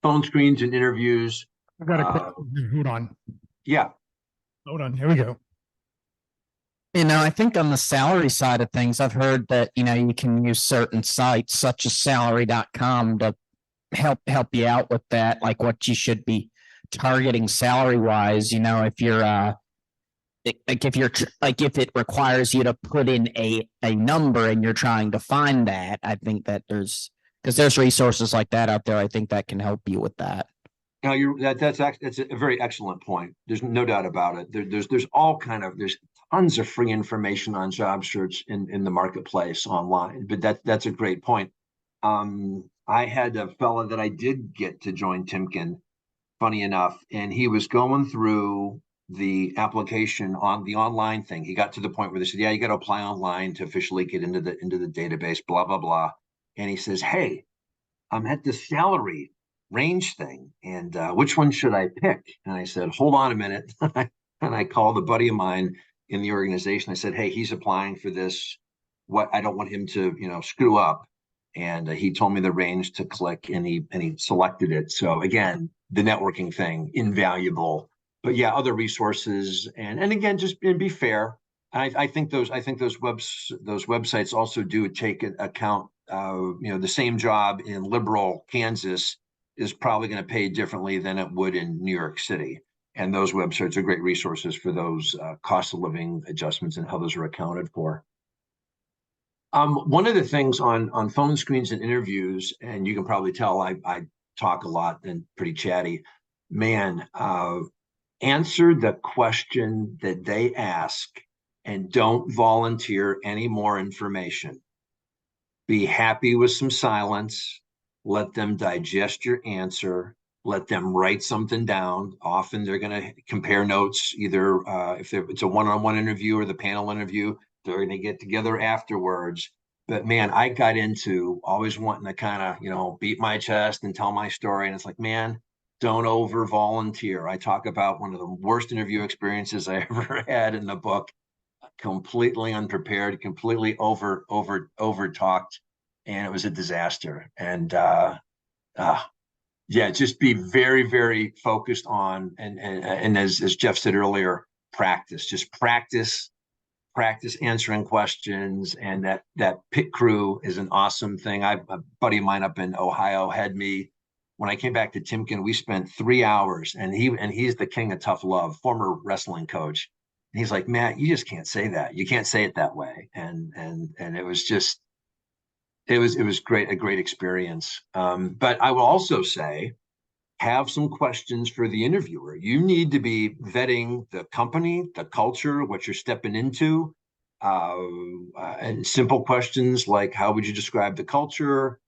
phone screens and interviews. I got a question. Hold on. Yeah. Hold on. Here we go. I think on the salary side of things, I've heard that, you can use certain sites such as salary.com to help you out with that, like what you should be targeting salary wise. If you're if it requires you to put in a number and you're trying to find that, I think that there's resources like that out there. I think that can help you with that. No, that's a very excellent point. There's no doubt about it. There's tons of free information on job search in the marketplace online, but that's a great point. I had a fella that I did get to join Timken, funny enough, and he was going through the application on the online thing. He got to the point where they said, yeah, you got to apply online to officially get into the database, blah, blah, blah. And he says, hey, I'm at the salary range thing, and which one should I pick? And I said, hold on a minute. And I called a buddy of mine in the organization. I said, hey, he's applying for this. What I don't want him to, screw up. And he told me the range to click, and he selected it. So again, the networking thing, invaluable. But yeah, other resources, and again, just be fair. I think those websites also do take account. The same job in liberal Kansas is probably going to pay differently than it would in New York City. And those websites are great resources for those cost of living adjustments and how those are accounted for. One of the things on phone screens and interviews, and you can probably tell I talk a lot and pretty chatty, man, answer the question that they ask and don't volunteer any more information. Be happy with some silence. Let them digest your answer. Let them write something down. Often they're going to compare notes, either if it's a one-on-one interview or the panel interview, they're going to get together afterwards. But man, I got into always wanting to kind of, beat my chest and tell my story. And it's like, man, don't over volunteer. I talk about one of the worst interview experiences I ever had in the book. Completely unprepared, completely over talked, and it was a disaster. And just be very, very focused on and as Jeff said earlier, practice answering questions. And that pit crew is an awesome thing. A buddy of mine up in Ohio had me, when I came back to Timken, we spent 3 hours, and he's the king of tough love, former wrestling coach. And he's like, Matt, you just can't say that. You can't say it that way. And it was just, it was great, a great experience. But I will also say, have some questions for the interviewer. You need to be vetting the company, the culture, what you're stepping into. And simple questions like, how would you describe the culture?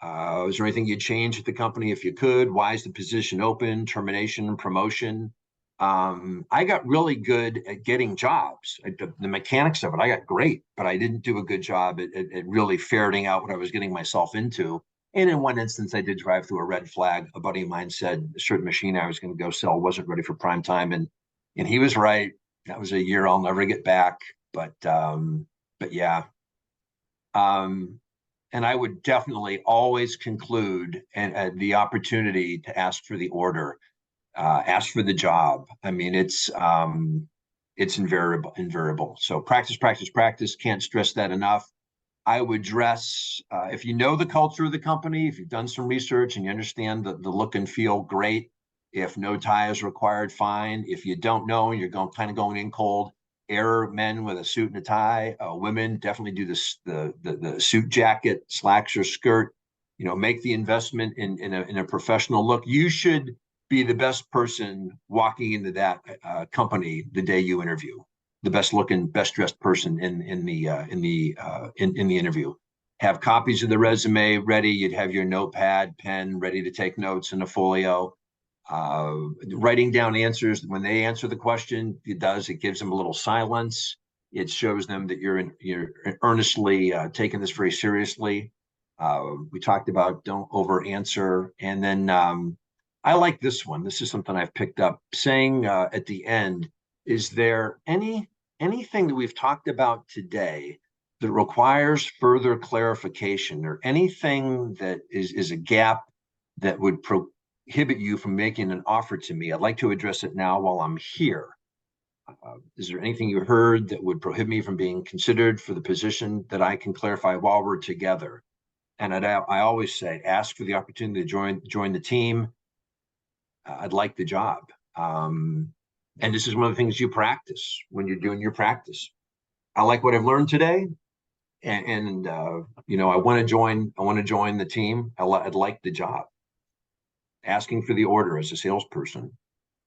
Is there anything you'd change at the company if you could? Why is the position open? Termination, promotion? I got really good at getting jobs. The mechanics of it, I got great, but I didn't do a good job at really ferreting out what I was getting myself into. And in one instance, I did drive through a red flag. A buddy of mine said a certain machine I was going to go sell wasn't ready for prime time, and he was right. That was a year I'll never get back. But yeah. And I would definitely always conclude and the opportunity to ask for the order, ask for the job. I mean, it's invariable. So practice. Can't stress that enough. I would dress, if you know the culture of the company, if you've done some research and you understand the look and feel, great. If no tie is required, fine. If you don't know, you're going in cold. Men with a suit and a tie. Women definitely do the suit jacket, slacks or skirt. Make the investment in a professional look. You should be the best person walking into that company the day you interview. The best looking, best dressed person in the interview. Have copies of the resume ready. You'd have your notepad, pen ready to take notes in a folio. Writing down answers when they answer the question, it gives them a little silence. It shows them that you're earnestly taking this very seriously. We talked about don't over answer. And then I like this one. This is something I've picked up, saying at the end, is there anything that we've talked about today that requires further clarification, or anything that is a gap that would prohibit you from making an offer to me. I'd like to address it now while I'm here. Is there anything you heard that would prohibit me from being considered for the position that I can clarify while we're together? And I always say, ask for the opportunity to join the team. I'd like the job. And this is one of the things you practice when you're doing your practice. I like what I've learned today. And you know, I want to join the team. I'd like the job. Asking for the order as a salesperson